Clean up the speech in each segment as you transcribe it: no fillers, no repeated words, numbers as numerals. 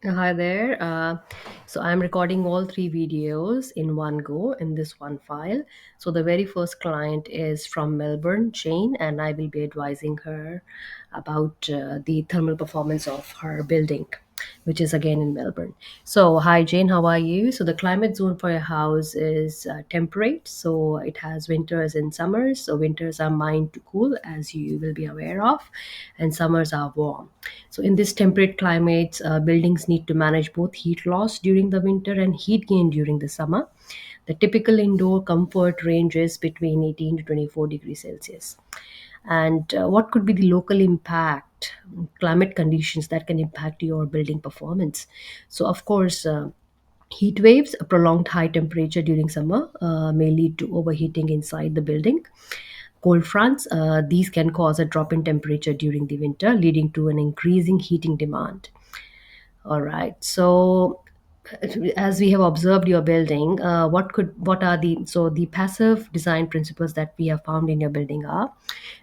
Hi there. So I'm recording all three videos in one go in this one file. So the very first client is from Melbourne, Jane, and I will be advising her about the thermal performance of her building, which is again in Melbourne. So hi Jane, how are you? So the climate zone for your house is temperate. So it has winters and summers. So winters are mild to cool, as you will be aware of, and summers are warm. So, in this temperate climate, buildings need to manage both heat loss during the winter and heat gain during the summer. The typical indoor comfort ranges between 18 to 24 degrees Celsius. And what could be the local impact, climate conditions that can impact your building performance? So, of course, heat waves, a prolonged high temperature during summer, may lead to overheating inside the building. Cold fronts, these can cause a drop in temperature during the winter, leading to an increasing heating demand. All right. So, as we have observed your building, what are the passive design principles that we have found in your building are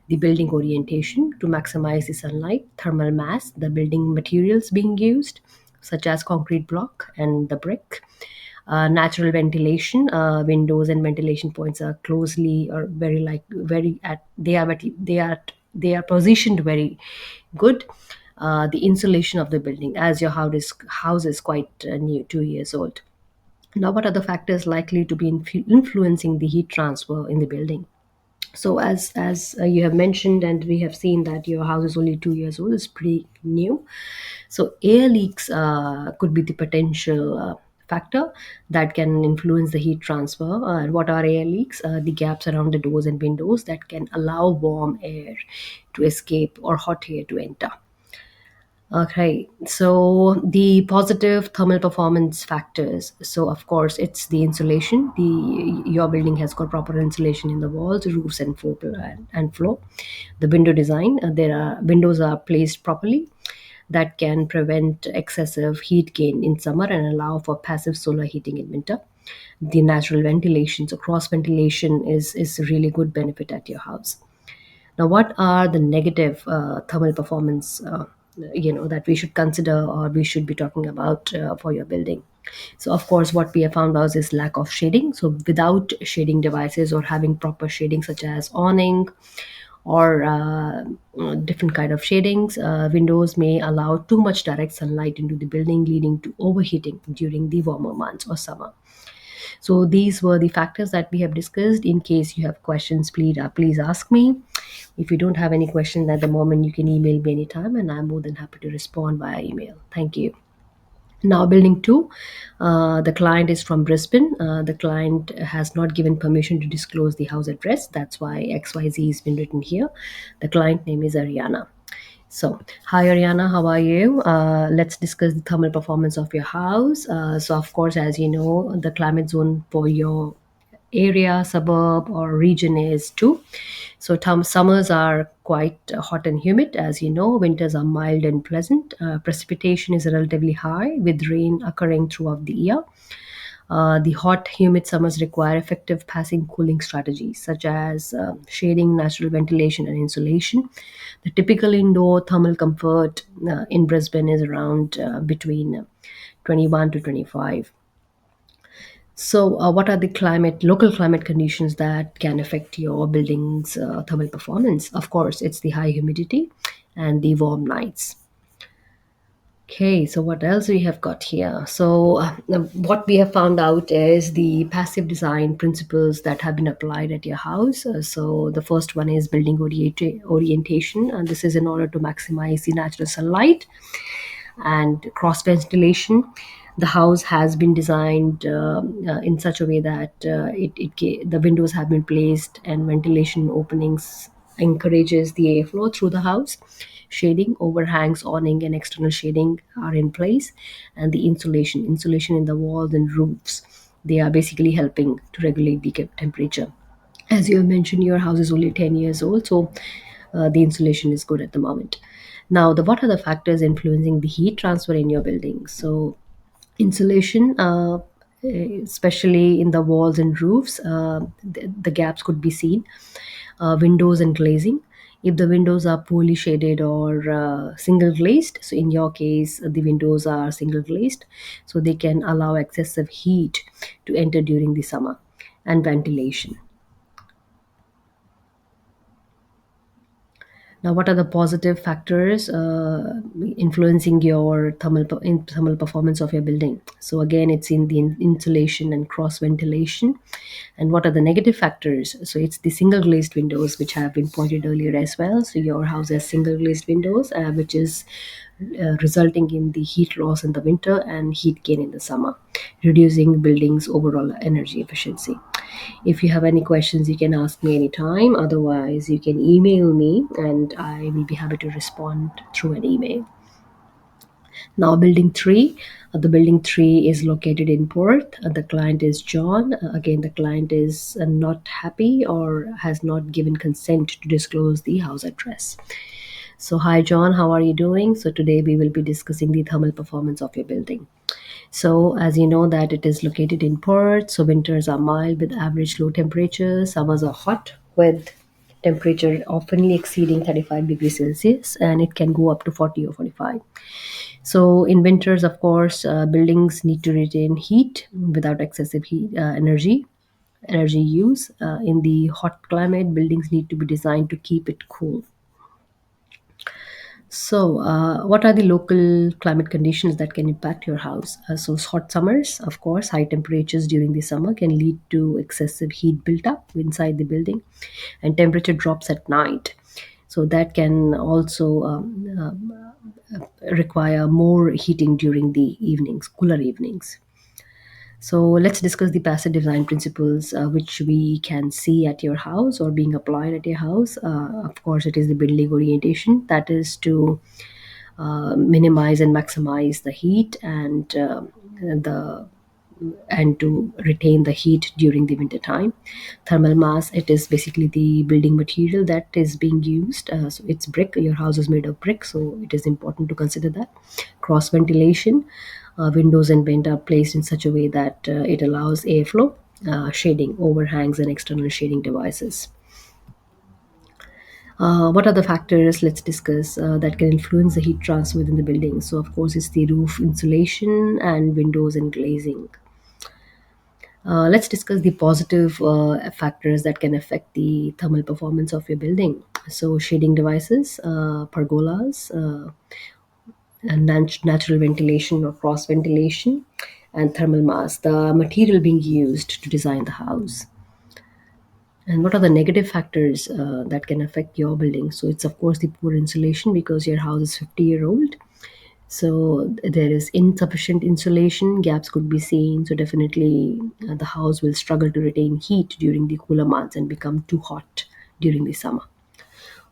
the building orientation to maximize the sunlight, thermal mass, the building materials being used, such as concrete block and the brick, natural ventilation, windows and ventilation points are closely or very like very at they are positioned very good. The insulation of the building, as your house is quite new, 2 years old. Now, what are the factors likely to be influencing the heat transfer in the building? So, as you have mentioned, and we have seen that your house is only 2 years old, it's pretty new. So, air leaks could be the potential factor that can influence the heat transfer. And what are air leaks? The gaps around the doors and windows that can allow warm air to escape or hot air to enter. Okay, so the positive thermal performance factors. So of course, it's the insulation. The Your building has got proper insulation in the walls, roofs, and floor. The window design. There are windows are placed properly that can prevent excessive heat gain in summer and allow for passive solar heating in winter. The natural ventilation, so cross ventilation is a really good benefit at your house. Now, what are the negative thermal performance, that we should consider or we should be talking about for your building? So, of course, what we have found out is lack of shading. So, without shading devices or having proper shading, such as awning or different kind of shadings, windows may allow too much direct sunlight into the building, leading to overheating during the warmer months or summer. So these were the factors that we have discussed. In case you have questions, please ask me. If you don't have any questions at the moment, you can email me anytime, and I'm more than happy to respond via email. Thank you. Now, building two, the client is from Brisbane. The client has not given permission to disclose the house address. That's why XYZ has been written here. The client name is Ariana. So, hi Ariana, how are you? Let's discuss the thermal performance of your house. So, of course, as you know, the climate zone for your area, suburb, or region is two. So, summers are quite hot and humid, as you know. Winters are mild and pleasant. Precipitation is relatively high, with rain occurring throughout the year. The hot, humid summers require effective passing cooling strategies such as shading, natural ventilation, and insulation. The typical indoor thermal comfort in Brisbane is around between 21 to 25. So, what are the local climate conditions that can affect your building's thermal performance? Of course, it's the high humidity and the warm nights. Okay, so what else we have got here? So, what we have found out is the passive design principles that have been applied at your house. So, the first one is building orientation, and this is in order to maximize the natural sunlight and cross ventilation. The house has been designed in such a way that the windows have been placed and ventilation openings encourages the airflow through the house. Shading, overhangs, awning, and external shading are in place, and the insulation in the walls and roofs. They are basically helping to regulate the temperature. As you have mentioned, your house is only 10 years old, so the insulation is good at the moment. Now, the what are the factors influencing the heat transfer in your building? So, insulation, especially in the walls and roofs, the gaps could be seen. Windows and glazing. If the windows are poorly shaded or single glazed, so in your case the windows are single glazed, so they can allow excessive heat to enter during the summer. And ventilation. Now, what are the positive factors influencing your thermal performance of your building? So again, it's in the insulation and cross ventilation. And what are the negative factors? So it's the single glazed windows, which have been pointed earlier as well. So your house has single glazed windows, which is resulting in the heat loss in the winter and heat gain in the summer, reducing building's overall energy efficiency. If you have any questions, you can ask me anytime. Otherwise, you can email me and I will be happy to respond through an email. Now, building three. The building three is located in Perth. The client is John. Again, the client is not happy or has not given consent to disclose the house address. So, hi John, how are you doing? So, today we will be discussing the thermal performance of your building. So, as you know, that it is located in Perth, so winters are mild with average low temperatures, summers are hot with temperature often exceeding 35 degrees Celsius, and it can go up to 40 or 45. So, in winters, of course, buildings need to retain heat without excessive energy use. In the hot climate, buildings need to be designed to keep it cool. So, what are the local climate conditions that can impact your house? So, hot summers, of course, high temperatures during the summer can lead to excessive heat built up inside the building, and temperature drops at night. So, that can also require more heating during the evenings, cooler evenings. So let's discuss the passive design principles which we can see at your house or being applied at your house. Of course, it is the building orientation, that is to minimize and maximize the heat the and to retain the heat during the winter time. Thermal mass, it is basically the building material that is being used. So it's brick, your house is made of brick, so it is important to consider that. Cross ventilation, windows and vent are placed in such a way that it allows airflow. Shading, overhangs and external shading devices. What are the factors, let's discuss, that can influence the heat transfer within the building? So, of course, it's the roof insulation and windows and glazing. Let's discuss the positive factors that can affect the thermal performance of your building. So, shading devices, pergolas, and natural ventilation or cross ventilation, and thermal mass, the material being used to design the house. And what are the negative factors that can affect your building? So it's of course the poor insulation because your house is 50-year old. So there is insufficient insulation, gaps could be seen. So definitely the house will struggle to retain heat during the cooler months and become too hot during the summer.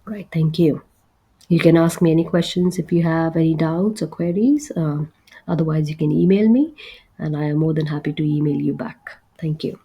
Right, thank you. You can ask me any questions if you have any doubts or queries. Otherwise, you can email me and I am more than happy to email you back. Thank you.